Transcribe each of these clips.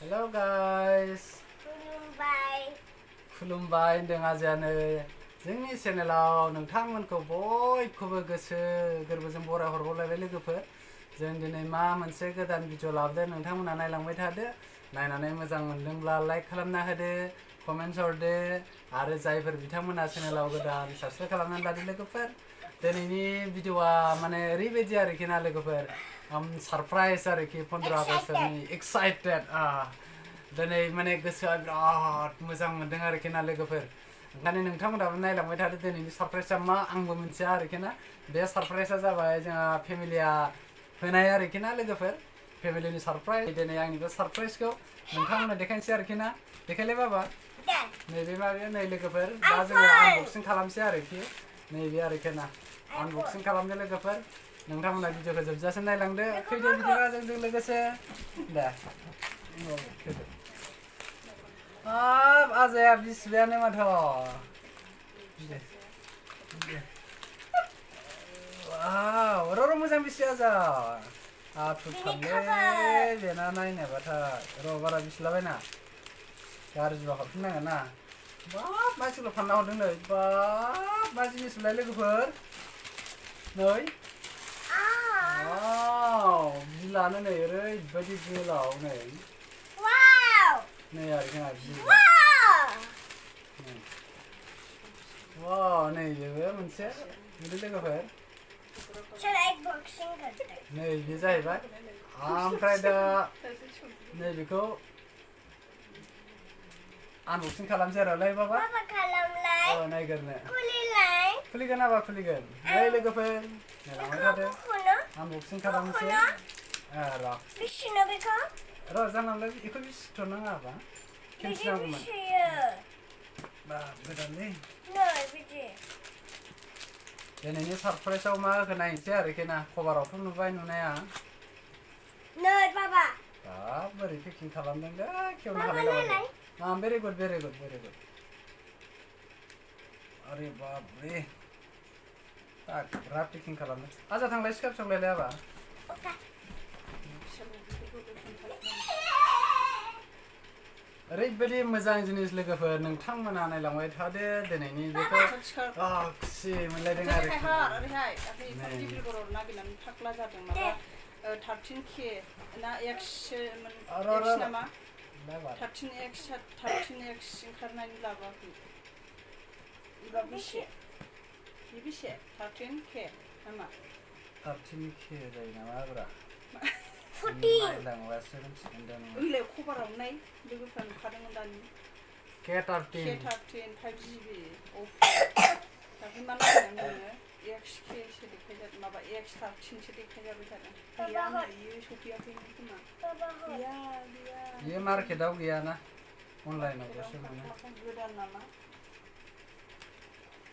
Hello guys. खुलुमबाय होनदों आजायानो जोंनि चेनेलाव नोंथांमोनखौ बयखौबो गोसो गोरबोजों बराय हरबावलायबाय लोगोफोर जों दिनै मा मोनसे गोदान भिडिअ लाबोदों नोंथांमोना नायलांबाय थादो नायनानै मोजां मोनदोंब्ला लाइक खालामना होदो कमेन्ट्स हरदो आरो जायफोर बिथांमोना चेनेलाव गोदान साबस्क्राइब खालामनानै लादो लोगोफोर दिनैनि भिडिअआ माने ओरैबायदि आरोखि ना लोगोफोर सरप्राइज आरोखि 15 आगस्तनि एक्साइटेड दिनै माने गोसोआ बिराद मोजां मोनदों आरोखि ना लोगोफोर ओंखायनो नोंथांमोनाबो नायलांबाय थादो दिनैनि सरप्राइजआ मा आंबो मिथिया आरोखि ना बे सरप्राइजआ जाबाय जोंहा फेमिलिया होनाय आरोखि ना लोगोफोर फेमिलिनि सरप्राइज दिनै आंनि बे सरप्राइजखौ नोंथांमोननो देखायनोसै आरोखि ना देखायलाय बाबा नैबे माबाया नै लोगोफोर दा जोङो आनबक्सिं खालामसै आरोखि नैबे आरोखि ना आनबक्सिं खालामदो लोगोफोर नोंथांमोना भिडिअखौ जोबजासिम नायलांदो फैदो बिदिबा जोंजों लोगोसे दे फैदो हाब आजाया बिसिबायानो माथो वाव र' मोजां बिसि आजा आथुरथारलै बेना नायनोबाथाय र' बारा बिसिलाबायना गाज्रिबा हरफिननांगोन ना बाब मानसिल' फानना हरदों नै बाब मा जिनिस बेलाय लोगोफोर नै वाव बिलानो नै ओरैबायदि गोलाव नै नै आरोखि ना वाव नै बेबो मोनसे नुदों लोगोफोर नै बे जाहैबाय ओमफ्राय दा नै बेखौ आनबक्सिं खालामसै आरो लै बाबा नायगोरनो खुलिगोन आबा खुलिगोन नै लोगोफोर नायलांबाय थादो आनबक्सिं खालामसै र' जानोलाय बेखौ बिसिथ'नाङा आबा खेबसे नांगौमोन बा गोदानलै दिनैनि सरप्राइजआव मा होगोन नायनोसै आरोखि ना कभारावथ' नुबाय नुनाया बाब बोरै पेकिं खालामदों दा खेवनो हालाय लाबाय भेरि गुड अरे बाप रे बिराद पेकिं खालामदों आजा थांलाय सिखाप संलायलाय आबा ओरैबायदि मोजां जिनिस लोगोफोर नोंथांमोना नायलांबाय थादो दिनैनि बेखौ खुसि मोनलायदों आरोखि 13K ना X नामा 13X ओंखारनायनि लाबोआखै बेसे 13K नामा 13K जायो नामा ब्रा 14 ओइलाय खबराव नाय लोगोफ्रा नुखादोंमोन दानि k13 5GB Oppo दाख्लै मा नायनानै XK सो देखायजादों माबा X13 सो देखायजाबाय थादों गैया बेयो सफैयाखैमोन खोमा गैया बेयो मार्केटआव गैयाना अनलाइनावसो मोनो गोदान नामा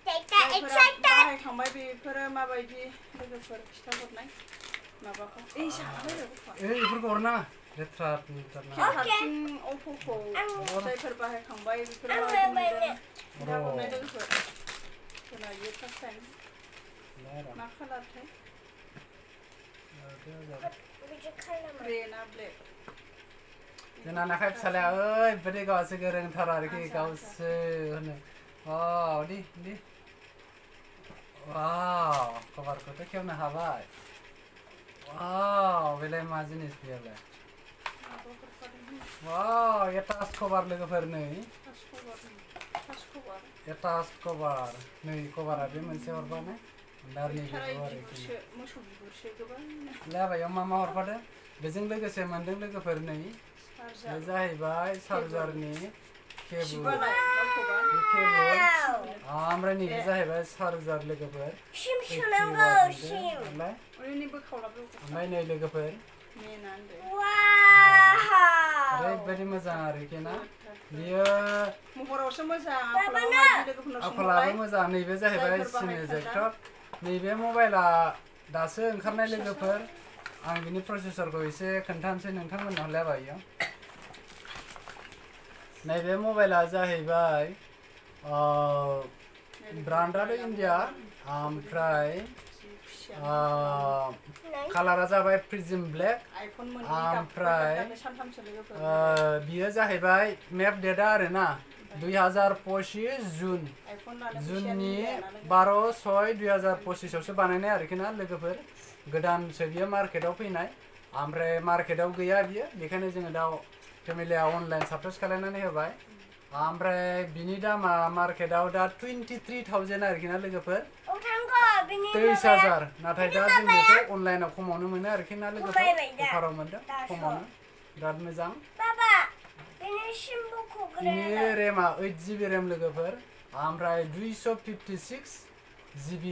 बाहायखांबाय बेफोरो माबायदि लोगोफोर खिथाहरनाय माबाखौ बेफोरखौ हरनाङा लेथ्रा Oppoखौ जायफोर बाहायखांबाय बेफोर माबायदि मोनदों खिथाहरनाय लोगोफोर खोनायो फार्स्ट टाइम मा कालारथाय ग्रे ना ब्लेक जोंना नाखाय फिसालाया ओरैबायदि गावसो गोरोंथार आरोखि गावसो होनो दि वाव कभारखौथ' खेवनो हाबाय वाव बेलाय मा जिनिस बेयालाय वाव एटाच कभार लोगोफोर नै एटाच कभार नै कभारा बे मोनसे हरबानो लाबायाव मा हरफादों बेजों लोगोसे मोनदों लोगोफोर नै बे जाहैबाय चार्जारनि केबल ओमफ्राय नैबे जाहैबाय चार्जार लोगोफोर ओमफ्राय नै लोगोफोर ओरैबायदि मोजां आरोखि ना बियो महरावसो मोजां आखलाबो मोजां नैबे जाहैबाय सिनेजेक्टर नैबे मबाइला दासो ओंखारनाय लोगोफोर आं बिनि प्रसेसरखौ एसे खोन्थानोसै नोंथांमोननो हरलायबायो नैबे मबाइला जाहैबाय ब्रान्डआथ' इन्डिया ओमफ्राय कालारा जाबाय प्रिज्म ब्लेक आइफन ओमफ्राय सानथामसो लोगोफोर बियो जाहैबाय मेप डेटआ आरोना 2025 जुन जुननि 12/6/2025 आवसो बानायनाय आरोखि ना लोगोफोर गोदानसो बियो मार्केटाव फैनाय ओमफ्राय मार्केटाव गैया बियो बेखायनो जोङो दा फेमिलिया अनलाइन सारप्राइज खालामनानै होबाय ओमफ्राय बिनि दामा मार्केटाव दा 23,000 आरोखि ना लोगोफोर 23,000 नाथाय दा जों बेखौ अनलाइनाव खमावनो मोनो आरोखि ना लोगोफोर अफाराव मोनदों खमावनो बिराद मोजां बिनि रेमा 8GB रेम लोगोफोर ओमफ्राय 256GB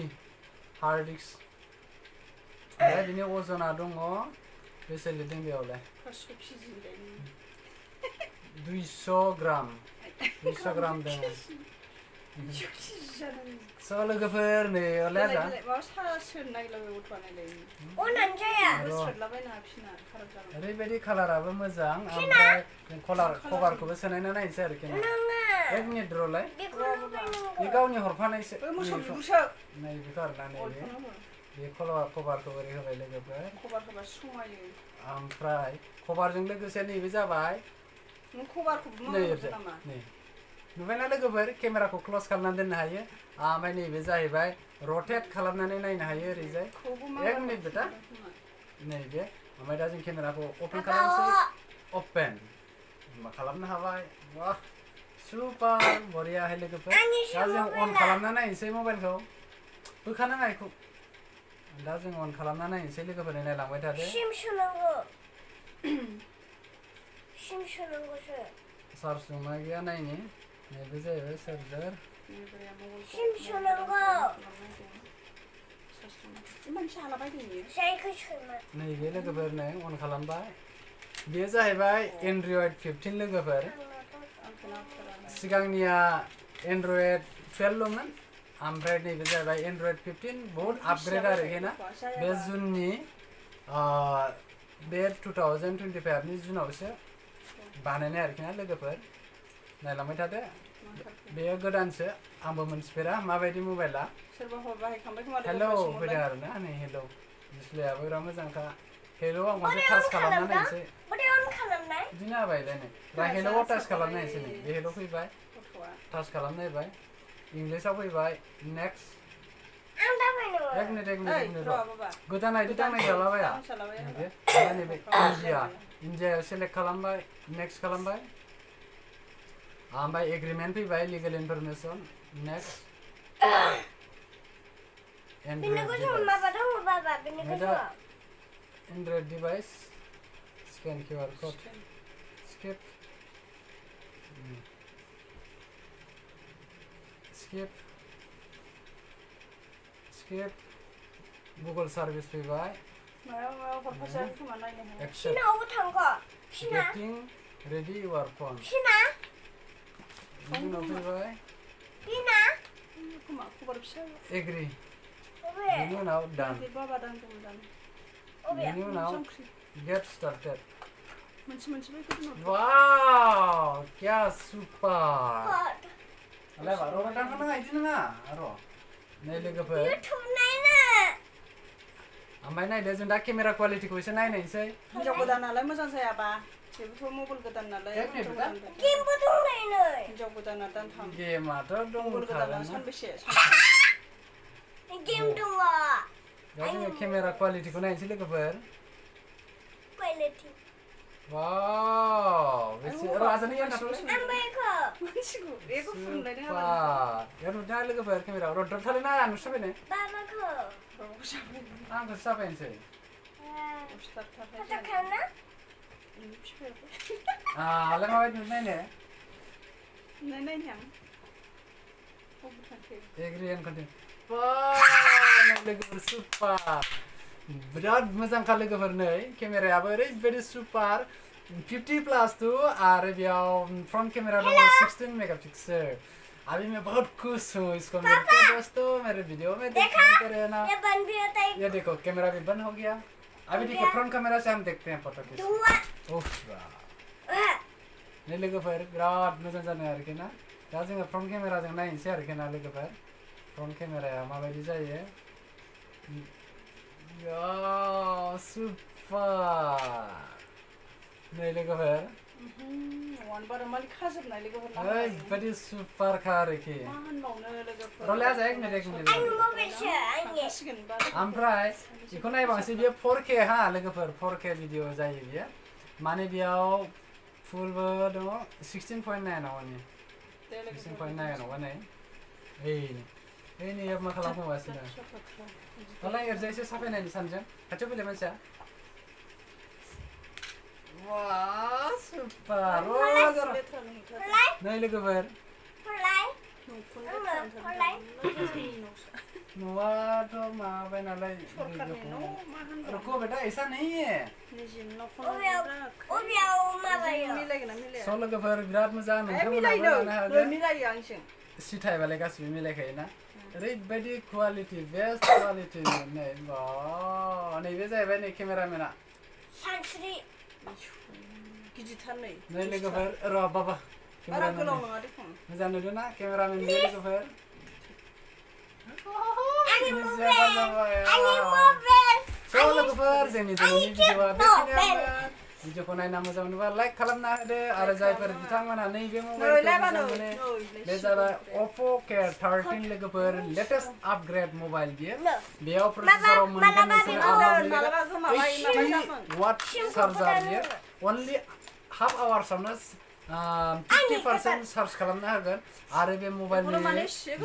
हार्ड डिस्क ओमफ्राय बिनि अजना दङ बेसे लिरदों बेयावलाय 200 ग्राम 200 ग्राम दङ स' लोगोफोर नै अलाय जा ओरैबायदि कालाराबो मोजां ओमफ्राय कभारखौबो सोनायना नायनोसै आरोखि ना 1 मिनिट र'लाय बे गावनि हरफानायसो नै बेखौ आरोना नैबे बे कभारखौ ओरै होबाय लोगोफोर ओमफ्राय कभारजों लोगोसे नैबे जाबाय नै नुबायना लोगोफोर केमेराखौ क्लोज खालामनानै दोननो हायो ओमफ्राय नैबे जाहैबाय रटेट खालामनानै नायनो हायो ओरैजाय 1 मिनिट बेटा नैबे ओमफ्राय दा जों केमेराखौ अपेन खालामनोसै अपेन मा खालामनो हाबाय वाह सुपार बरियाहाय लोगोफोर दा जों अन खालामना नायनोसै मबाइलखौ बोखानो हायखौ दा जों अन खालामना नायनोसै लोगोफोर नायलांबाय थादो चार्ज दंना गैया नायनि नैबे जाहैबाय चार्जार नैबे लोगोफोर नै अन खालामबाय बेयो जाहैबाय एन्ड्रइड 15 लोगोफोर सिगांनिया एन्ड्रइड 12ल'मोन ओमफ्राय नैबे जाहैबाय एन्ड्रइड 15 बहुत आपग्रेड आरोखि ना बे जुननि बे 2025 नि जुनावसो बानायनाय आरोखि ना लोगोफोर नायलांबाय थादो बेयो गोदानसो आंबो मोनथिफेरा माबायदि मबाइला हेलौ फैदों आरोना नै हेलौ डिसप्लेयाबो बिराद मोजांखा हेलौ आं मोनसे टाच खालामना नायनोसै बिदिनो होबायलाय नै दा हेलौआव टाच खालामना नायनोसै नै बे हेलौ फैबाय टाच खालामनायबाय इंलिसाव फैबाय नेक्स्ट एक मिनिट गोदान आइडि दांनाय जालाबाया नैबे इन्डियायाव सेलेक्ट खालामबाय नेक्स्ट खालामबाय ओमफ्राय एग्रिमेन्ट फैबाय legal information next Android device scan QR code skip Google service फैबाय गेटिं रेडि युवर फन फैबाय एग्रि बेनि उनाव डान बेनि उनाव गेट स्टार्टेड वाव क्या सुपार अलाय बारो डान खालामनो आइदि नङा आरो नै लोगोफोर ओमफ्राय नायदो जों दा केमेरा क्वालिटिखौ एसे नायनायसै हिनजाव गोदानालाय मोजां जायाबा बेबोथ' मबाइल गोदान नालाय हिनजाव गोदाना दानथाम गेमाथ' दं मबाइल गोदाना सानबेसे गेम दङ दा जोङो केमेरा क्वालिटिखौ नायनोसै लोगोफोर वाव बेसे राजानि यान्थाथ'लै बेखौ फुनलायनो हाबा यार नुदों लोगोफोर केमेरा रद्रब थालैना नुसाबायनो आंखौ साफायनोसै आलाय माबायदि नुनो नायनो एग्रि एन्ड कन्टिनिउ लोगोफोर सुपार बिराद मोजांखा लोगोफोर नै केमेरायाबो ओरैबायदि सुपार 50+2 आरो बेयाव फ्रंट कैमरा दङ 16 मेगापिक्सल अभी मैं बहुत खुश हूँ इसको मिलकर दोस्तों मेरे वीडियो में देखते रहना ये देखो कैमरा भी बंद हो गया अभी देखो फ्रंट कैमरा से हम देखते हैं फोटो कैसे नहीं लोगोफोर बिराद मोजां जादों आरोखि ना दा जोङो फ्रंट केमेराजों नायनोसै आरोखि ना लोगोफोर फ्रंट केमेराया माबायदि जायो सुपार नै लोगोफोर वानबार मालि खाजोबनाय लोगोफोर ओरैबायदि सुपारखा आरोखि मा होनबावनो लोगोफोर रलाया जाया एक मिनिट ओमफ्राय बेखौ नायबांसै बियो 4K हा लोगोफोर 4K भिडिअ जायो बियो माने बेयाव फुलबो दङ 16.9 आव माने 16.9 आव नै नै मा खालामगासिनो दालाय एरजाय एसे साफायनायनि सानजों खाथियाव फैलाय मानसिया वाह सुपार नै लोगोफोर न'आथ' माबाबाय नालाय रुको बेटा ऐसा नहीं है स' लोगोफोर बिराद मोजां नोंथांमोनाबो लानो हागोन सिथायबालाय गासिबो मिलायखायोना ओरैबायदि क्वालिटि बेस्ट क्वालिटि नै नैबे जाहैबाय नै केमेरामेना सानस्रि गिदिरथार नै लोगोफोर र' बाबा बारा गोलाव नङा देखुन मोजां नुदोंना केमेरामेन बे लोगोफोर स' लोगोफोर जोंनि दिनैनि भिडिअआ बेखिनियावनो भिडिअखौ नायना मोजां मोनोबा लाइक खालामना होदो आरो जायफोर बिथांमोना नैबे मबाइलखौ मोजां मोनो बे जाबाय Oppo k13 लोगोफोर लेटेस्ट आपग्रेड मबाइल बियो बेयाव प्रसेसराव मोनगोन नोंसोरो 80 वाट चार्जार बियो अनलि हाफ आवार्सआवनो 50% चार्ज खालामनो हागोन आरो बे मबाइलनि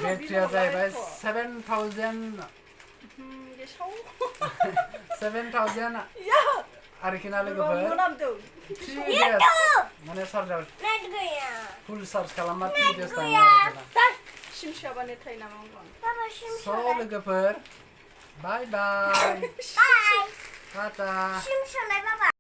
बेटारिया जाहैबाय 7000 आरोखि ना लोगोफोर 3 days माने चार्जार फुल चार्ज खालामबा 3 days थाङो आरोखि ना स' लोगोफोर बाय बाय टाटा